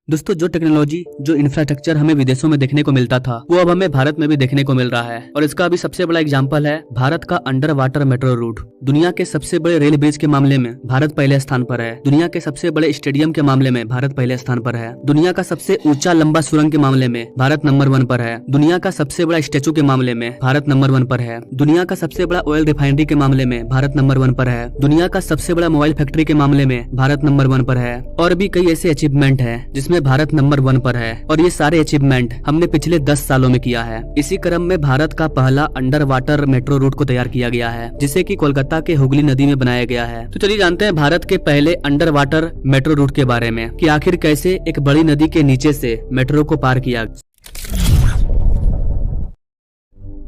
दोस्तों, जो टेक्नोलॉजी, जो इंफ्रास्ट्रक्चर हमें विदेशों में देखने को मिलता था वो अब हमें भारत में भी देखने को मिल रहा है। और इसका अभी सबसे बड़ा एग्जांपल है भारत का अंडर वाटर मेट्रो रूट। दुनिया के सबसे बड़े रेल ब्रिज के मामले में भारत पहले स्थान पर है। दुनिया के सबसे बड़े स्टेडियम के मामले में भारत पहले स्थान पर है। दुनिया का सबसे ऊंचा लंबा सुरंग के मामले में भारत नंबर 1 पर है। दुनिया का सबसे बड़ा स्टेचू के मामले में भारत नंबर 1 पर है। दुनिया का सबसे बड़ा ऑयल रिफाइनरी के मामले में भारत नंबर 1 पर है। दुनिया का सबसे बड़ा मोबाइल फैक्ट्री के मामले में भारत नंबर 1 पर है। और भी कई ऐसे अचीवमेंट है जिसमें भारत नंबर 1 पर है। और ये सारे अचीवमेंट हमने पिछले 10 सालों में किया है। इसी क्रम में भारत का पहला अंडर वाटर मेट्रो रूट को तैयार किया गया है, जिसे कि कोलकाता के हुगली नदी में बनाया गया है। तो चलिए जानते हैं भारत के पहले अंडर वाटर मेट्रो रूट के बारे में कि आखिर कैसे एक बड़ी नदी के नीचे से मेट्रो को पार किया।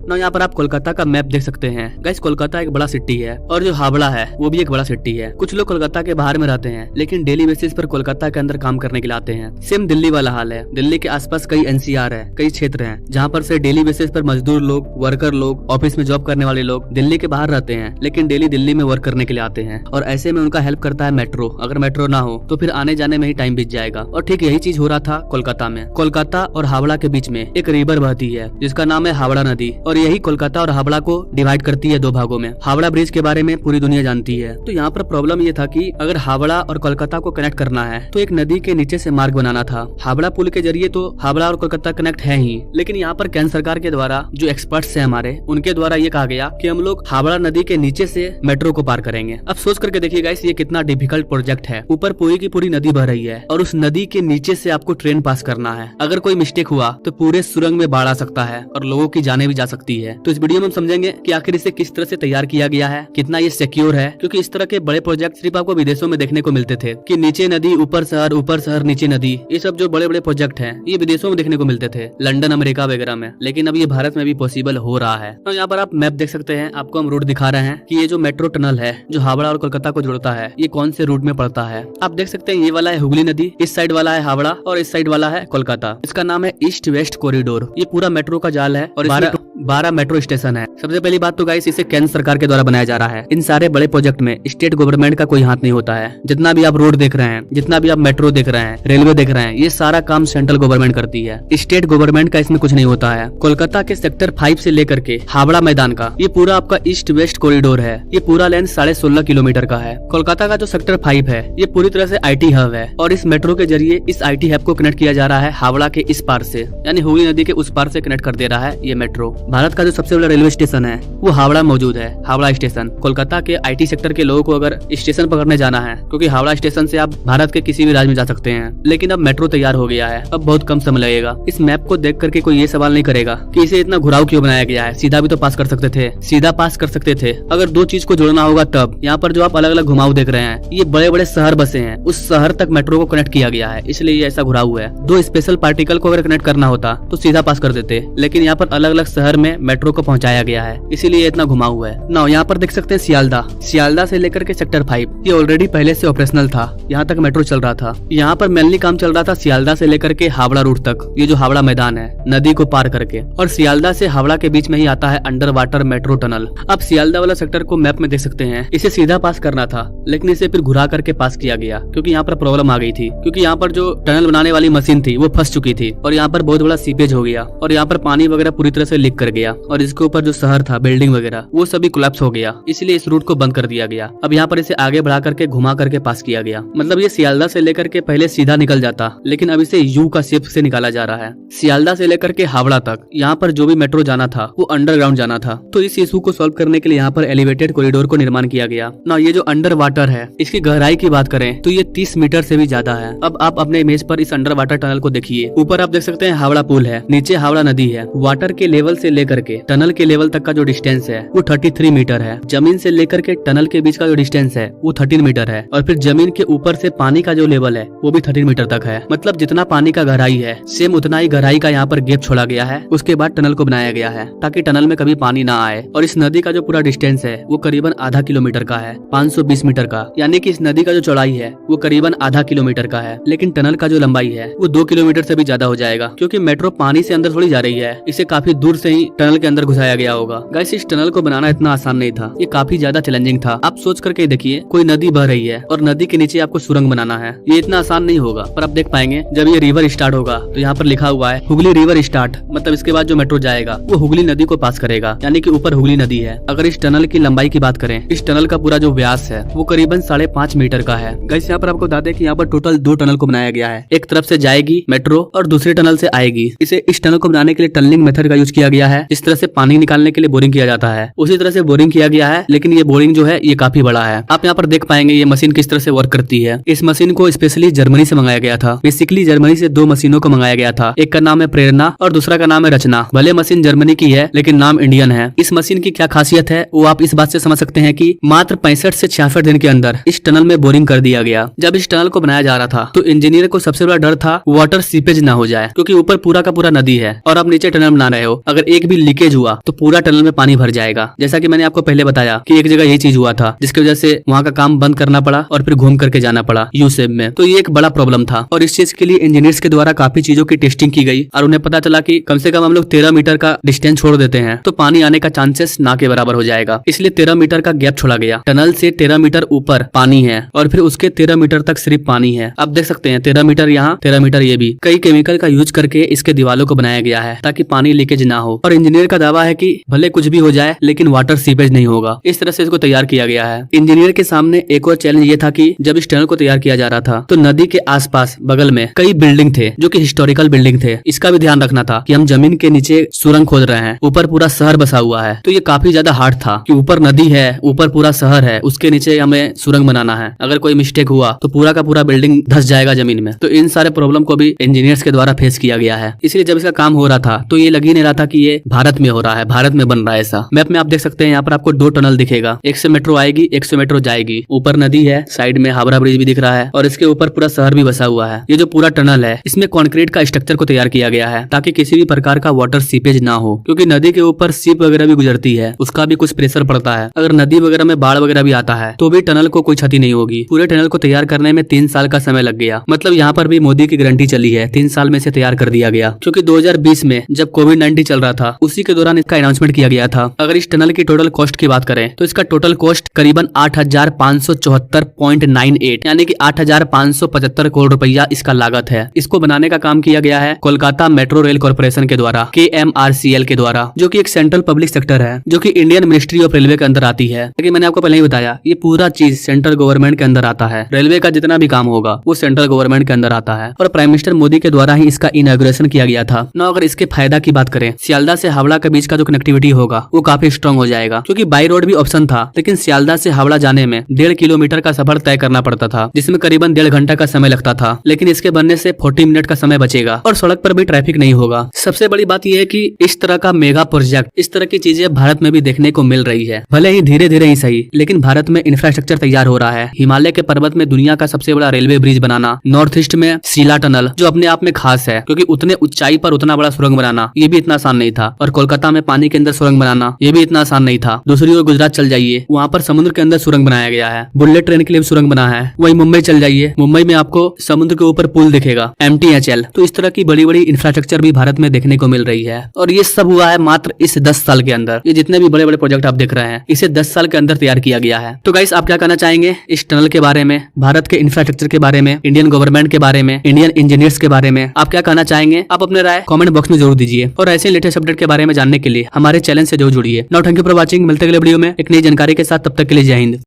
ना यहाँ पर आप कोलकाता का मैप देख सकते हैं। गाइस, कोलकाता एक बड़ा सिटी है और जो हावड़ा है वो भी एक बड़ा सिटी है। कुछ लोग कोलकाता के बाहर में रहते हैं लेकिन डेली बेसिस पर कोलकाता के अंदर काम करने के लिए आते हैं। सेम दिल्ली वाला हाल है। दिल्ली के आसपास कई एनसीआर है, कई क्षेत्र हैं जहाँ पर से डेली बेसिस पर मजदूर लोग, वर्कर लोग, ऑफिस में जॉब करने वाले लोग दिल्ली के बाहर रहते हैं लेकिन डेली दिल्ली में वर्क करने के लिए आते हैं। और ऐसे में उनका हेल्प करता है मेट्रो। अगर मेट्रो ना हो तो फिर आने जाने में ही टाइम बीत जाएगा। और ठीक यही चीज हो रहा था कोलकाता में। कोलकाता और हावड़ा के बीच में एक रिवर बहती है जिसका नाम है हावड़ा नदी। और यही कोलकाता और हावड़ा को डिवाइड करती है 2 भागों में। हावड़ा ब्रिज के बारे में पूरी दुनिया जानती है। तो यहाँ पर प्रॉब्लम ये था कि अगर हावड़ा और कोलकाता को कनेक्ट करना है तो एक नदी के नीचे से मार्ग बनाना था। हावड़ा पुल के जरिए तो हावड़ा और कोलकाता कनेक्ट है ही, लेकिन यहाँ पर केंद्र सरकार के द्वारा जो एक्सपर्ट्स हैं हमारे, उनके द्वारा ये कहा गया कि हम लोग हावड़ा नदी के नीचे से मेट्रो को पार करेंगे। अब सोच करके देखिए गाइस, ये कितना डिफिकल्ट प्रोजेक्ट है। ऊपर पूरी की पूरी नदी बह रही है और उस नदी के नीचे से आपको ट्रेन पास करना है। अगर कोई मिस्टेक हुआ तो पूरे सुरंग में बाढ़ आ सकता है और लोगों की जाने भी जा सकती है। तो इस वीडियो में हम समझेंगे कि आखिर इसे किस तरह से तैयार किया गया है, कितना ये सिक्योर है। क्योंकि इस तरह के बड़े प्रोजेक्ट सिर्फ आपको विदेशों में देखने को मिलते थे कि नीचे नदी ऊपर शहर नीचे नदी। ये सब जो बड़े बड़े प्रोजेक्ट हैं ये विदेशों में देखने को मिलते थे, लंदन, अमेरिका वगैरह में। लेकिन अब ये भारत में भी पॉसिबल हो रहा है। तो यहाँ पर आप मैप देख सकते हैं। आपको हम रूट दिखा रहे हैं कि ये जो मेट्रो टनल है जो हावड़ा और कोलकाता को जोड़ता है ये कौन से रूट में पड़ता है। आप देख सकते हैं ये वाला है हुगली नदी, इस साइड वाला है हावड़ा और इस साइड वाला है कोलकाता। इसका नाम है ईस्ट वेस्ट कॉरिडोर। ये पूरा मेट्रो का जाल है और 12 मेट्रो स्टेशन है। सबसे पहली बात तो गाइस, इसे केंद्र सरकार के द्वारा बनाया जा रहा है। इन सारे बड़े प्रोजेक्ट में स्टेट गवर्नमेंट का कोई हाथ नहीं होता है। जितना भी आप रोड देख रहे हैं, जितना भी आप मेट्रो देख रहे हैं, रेलवे देख रहे हैं, ये सारा काम सेंट्रल गवर्नमेंट करती है। स्टेट गवर्नमेंट का इसमें कुछ नहीं होता है। कोलकाता के सेक्टर 5 से लेकर के हावड़ा मैदान का ये पूरा आपका ईस्ट वेस्ट कॉरिडोर है। ये पूरा लेंथ 16.5 किलोमीटर का है। कोलकाता का जो सेक्टर 5 है ये पूरी तरह से IT हब है और इस मेट्रो के जरिए इस IT हब को कनेक्ट किया जा रहा है हावड़ा के इस पार से, यानी हुगली नदी के उस पार से कनेक्ट कर दे रहा है ये मेट्रो। भारत का जो सबसे बड़ा रेलवे स्टेशन है वो हावड़ा मौजूद है, हावड़ा स्टेशन। कोलकाता के IT सेक्टर के लोगों को अगर स्टेशन पकड़ने जाना है, क्योंकि हावड़ा स्टेशन से आप भारत के किसी भी राज्य में जा सकते हैं, लेकिन अब मेट्रो तैयार हो गया है, अब बहुत कम समय लगेगा। इस मैप को देख करके कोई ये सवाल नहीं करेगा कि इसे इतना घुराव क्यों बनाया गया है। सीधा भी तो पास कर सकते थे, सीधा पास कर सकते थे। अगर 2 चीज को जोड़ना होगा तब। यहाँ पर जो आप अलग अलग घुमाव देख रहे हैं ये बड़े बड़े शहर बसे हैं, उस शहर तक मेट्रो को कनेक्ट किया गया है, इसलिए ये ऐसा घुराव है। 2 स्पेशल पार्टिकल को अगर कनेक्ट करना होता तो सीधा पास कर देते, लेकिन यहाँ पर अलग अलग शहर में मेट्रो को पहुंचाया गया है, इसीलिए इतना घुमाव है ना। यहाँ पर देख सकते हैं सियालदा से लेकर के सेक्टर 5 ये ऑलरेडी पहले से ऑपरेशनल था। यहाँ तक मेट्रो चल रहा था। यहाँ पर मेनली काम चल रहा था सियालदा से लेकर के हावड़ा रूट तक, ये जो हावड़ा मैदान है नदी को पार करके। और सियालदा से हावड़ा के बीच में ही आता है अंडर वाटर मेट्रो टनल। अब सियालदा वाला सेक्टर को मैप में देख सकते हैं। इसे सीधा पास करना था लेकिन इसे फिर घुरा करके पास किया गया क्योंकि यहाँ पर प्रॉब्लम आ गई थी। क्योंकि यहाँ पर जो टनल बनाने वाली मशीन थी वो फंस चुकी थी और यहाँ पर बहुत बड़ा सीपेज हो गया और यहाँ पर पानी वगैरह पूरी तरह से लीक कर गया और इसके ऊपर जो शहर था, बिल्डिंग वगैरह, वो सभी कोलैप्स हो गया। इसलिए इस रूट को बंद कर दिया गया। अब यहाँ पर इसे आगे बढ़ा करके घुमा करके पास किया गया। मतलब ये सियालदा से लेकर के पहले सीधा निकल जाता, लेकिन अब इसे यू का शेप से निकाला जा रहा है। सियालदा से लेकर के हावड़ा तक यहाँ पर जो भी मेट्रो जाना था वो अंडरग्राउंड जाना था। तो इस इशू को सॉल्व करने के लिए यहाँ पर एलिवेटेड कॉरिडोर को निर्माण किया गया ना। ये जो अंडर वाटर है इसकी गहराई की बात करें तो ये 30 मीटर से भी ज्यादा है। अब आप अपने इमेज पर इस अंडर वाटर टनल को देखिए। ऊपर आप देख सकते हैं हावड़ा पुल है, नीचे हावड़ा नदी है। वाटर के लेवल से लेकर के टनल के लेवल तक का जो डिस्टेंस है वो 33 मीटर है। जमीन से लेकर के टनल के बीच का जो डिस्टेंस है वो 13 मीटर है। और फिर जमीन के ऊपर से पानी का जो लेवल है वो भी 13 मीटर तक है। मतलब जितना पानी का गहराई है सेम उतना ही गहराई का यहाँ पर गैप छोड़ा गया है। उसके बाद टनल को बनाया गया है ताकि टनल में कभी पानी ना आए। और इस नदी का जो पूरा डिस्टेंस है वो करीबन आधा किलोमीटर का है, 520 मीटर का। यानी कि इस नदी का जो चौड़ाई है वो करीबन आधा किलोमीटर का है। लेकिन टनल का जो लंबाई है वो 2 किलोमीटर से भी ज्यादा हो जाएगा, क्योंकि मेट्रो पानी से अंदर थोड़ी जा रही है, इसे काफी दूर से ही टनल के अंदर घुसाया गया होगा। गाइस इस टनल को बनाना इतना आसान नहीं था, ये काफी ज्यादा चैलेंजिंग था। आप सोच करके देखिए, कोई नदी बह रही है और नदी के नीचे आपको सुरंग बनाना है, ये इतना आसान नहीं होगा। पर आप देख पाएंगे जब ये रिवर स्टार्ट होगा तो यहाँ पर लिखा हुआ है हुगली रिवर स्टार्ट, मतलब इसके बाद जो मेट्रो जाएगा वो हुगली नदी को पास करेगा, यानी कि ऊपर हुगली नदी है। अगर इस टनल की लंबाई की बात करें, इस टनल का पूरा जो व्यास है वो करीबन 5.5 मीटर का है। गाइस यहाँ पर आपको बता दें कि यहाँ पर टोटल 2 टनल को बनाया गया है, एक तरफ से जाएगी मेट्रो और दूसरे टनल से आएगी। इस टनल को बनाने के लिए टनलिंग मेथड का यूज किया गया है। इस तरह से पानी निकालने के लिए बोरिंग किया जाता है, उसी तरह से बोरिंग किया गया है, लेकिन ये बोरिंग जो है ये काफी बड़ा है। आप यहाँ पर देख पाएंगे ये मशीन किस तरह से वर्क करती है। इस मशीन को स्पेशली जर्मनी से मंगाया गया था। बेसिकली जर्मनी से 2 मशीनों को मंगाया गया था, एक का नाम है प्रेरणा और दूसरा का नाम है रचना। भले मशीन जर्मनी की है लेकिन नाम इंडियन है। इस मशीन की क्या खासियत है वो आप इस बात से समझ सकते हैं कि मात्र 65 से 66 दिन के अंदर इस टनल में बोरिंग कर दिया गया। जब इस टनल को बनाया जा रहा था तो इंजीनियर को सबसे बड़ा डर था वाटर सीपेज ना हो जाए, क्योंकि ऊपर पूरा का पूरा नदी है और आप नीचे टनल बना रहे हो। अगर एक भी लीकेज हुआ तो पूरा टनल में पानी भर जाएगा। जैसा कि मैंने आपको पहले बताया कि एक जगह यही चीज हुआ था, जिसकी वजह से वहाँ का काम बंद करना पड़ा और फिर घूम करके जाना पड़ा यू शेप में। तो ये एक बड़ा प्रॉब्लम था और इस चीज के लिए इंजीनियर्स के द्वारा काफी चीजों की टेस्टिंग की गई और उन्हें पता चला कि कम से कम हम लोग 13 मीटर का डिस्टेंस छोड़ देते हैं तो पानी आने का चांसेस ना के बराबर हो जाएगा। इसलिए 13 मीटर का गैप छोड़ा गया। टनल से 13 मीटर ऊपर पानी है और फिर उसके 13 मीटर तक सिर्फ पानी है। आप देख सकते हैं 13 मीटर यहाँ, 13 मीटर ये भी। कई केमिकल का यूज करके इसके दीवारों को बनाया गया है ताकि पानी लीकेज ना हो। और इंजीनियर का दावा है कि भले कुछ भी हो जाए लेकिन वाटर सीपेज नहीं होगा। इस तरह से इसको तैयार किया गया है। इंजीनियर के सामने एक और चैलेंज ये था कि जब इस टनल को तैयार किया जा रहा था तो नदी के आसपास बगल में कई बिल्डिंग थे जो कि हिस्टोरिकल बिल्डिंग थे। इसका भी ध्यान रखना था कि हम जमीन के नीचे सुरंग खोद रहे हैं, ऊपर पूरा शहर बसा हुआ है। तो ये काफी ज्यादा हार्ड था कि ऊपर नदी है, ऊपर पूरा शहर है, उसके नीचे हमें सुरंग बनाना है। अगर कोई मिस्टेक हुआ तो पूरा का पूरा बिल्डिंग धस जाएगा जमीन में। तो इन सारे प्रॉब्लम को भी इंजीनियर्स के द्वारा फेस किया गया है। इसलिए जब इसका काम हो रहा था तो ये लग ही नहीं रहा था कि ये भारत में हो रहा है, भारत में बन रहा है। ऐसा मैप में आप देख सकते हैं, यहाँ पर आपको 2 टनल दिखेगा, एक से मेट्रो आएगी, एक से मेट्रो जाएगी। ऊपर नदी है, साइड में हावड़ा ब्रिज भी दिख रहा है और इसके ऊपर पूरा शहर भी बसा हुआ है। ये जो पूरा टनल है इसमें कंक्रीट का स्ट्रक्चर को तैयार किया गया है ताकि किसी भी प्रकार का वाटर सीपेज ना हो, क्योंकि नदी के ऊपर शिप वगैरह भी गुजरती है, उसका भी कुछ प्रेशर पड़ता है। अगर नदी वगैरह में बाढ़ वगैरह भी आता है तो भी टनल को कोई क्षति नहीं होगी। पूरे टनल को तैयार करने में 3 साल का समय लग गया। मतलब यहाँ पर भी मोदी की गारंटी चली है, 3 साल में से तैयार कर दिया गया। क्योंकि 2020 में जब कोविड-19 चल रहा था उसी के दौरान इसका अनाउंसमेंट किया गया था। अगर इस टनल की टोटल कॉस्ट की बात करें तो इसका टोटल कॉस्ट करीबन 8,574.98 यानी कि 8,575 करोड़ रुपया इसका लागत है। इसको बनाने का काम किया गया है कोलकाता मेट्रो रेल कॉर्पोरेशन के द्वारा, KMRCL के द्वारा, जो कि एक सेंट्रल पब्लिक सेक्टर है जो कि इंडियन मिनिस्ट्री ऑफ रेलवे के अंदर आती है। लेकिन मैंने आपको पहले ही बताया ये पूरा चीज सेंट्रल गवर्नमेंट के अंदर आता है। रेलवे का जितना भी काम होगा वो सेंट्रल गवर्नमेंट के अंदर आता है और प्राइम मिनिस्टर मोदी के द्वारा ही इसका इनॉग्रेशन किया गया था। ना अगर इसके फायदा की बात करें, सियालदा से हावड़ा के बीच का जो कनेक्टिविटी होगा वो काफी स्ट्रॉन्ग हो जाएगा, क्योंकि बाई रोड भी ऑप्शन था लेकिन सियालदा से हावड़ा जाने में 1.5 किलोमीटर का सफर तय करना पड़ता था, जिसमें करीबन 1.5 घंटा का समय लगता था। लेकिन इसके बनने से 40 मिनट का समय बचेगा और सड़क पर भी ट्रैफिक नहीं होगा। सबसे बड़ी बात यह है कि इस तरह का मेगा प्रोजेक्ट, इस तरह की चीजें भारत में भी देखने को मिल रही है। भले ही धीरे धीरे ही सही, लेकिन भारत में इंफ्रास्ट्रक्चर तैयार हो रहा है। हिमालय के पर्वत में दुनिया का सबसे बड़ा रेलवे ब्रिज बनाना, नॉर्थ ईस्ट में शीला टनल जो अपने आप में खास है, क्योंकि उतने ऊंचाई पर उतना बड़ा सुरंग बनाना ये भी इतना आसान नहीं था। और कोलकाता में पानी के अंदर सुरंग बनाना ये भी इतना आसान नहीं था। दूसरी ओर गुजरात चल जाइए, वहाँ पर समुद्र के अंदर सुरंग बनाया गया है। बुलेट ट्रेन के लिए सुरंग बना है। वही मुंबई चल जाइए, मुंबई में आपको समुद्र के ऊपर पुल दिखेगा, MTHL। तो इस तरह की बड़ी बड़ी इंफ्रास्ट्रक्चर भी भारत में देखने को मिल रही है और ये सब हुआ है मात्र इस 10 साल के अंदर। ये जितने भी बड़े बड़े प्रोजेक्ट आप देख रहे हैं इसे 10 साल के अंदर तैयार किया गया है। तो गाइस आप क्या कहना चाहेंगे इस टनल के बारे में, भारत के इंफ्रास्ट्रक्चर के बारे में, इंडियन गवर्नमेंट के बारे में, इंडियन इंजीनियर्स के बारे में आप क्या कहना चाहेंगे? आप अपने राय कमेंट बॉक्स में जरूर दीजिए और ऐसे लेटेस्ट अपडेट के बारे में जानने के लिए हमारे चैनल से जरूर जुड़िए। Now thank you for watching. मिलते अगले वीडियो में एक नई जानकारी के साथ, तब तक के लिए जय हिंद।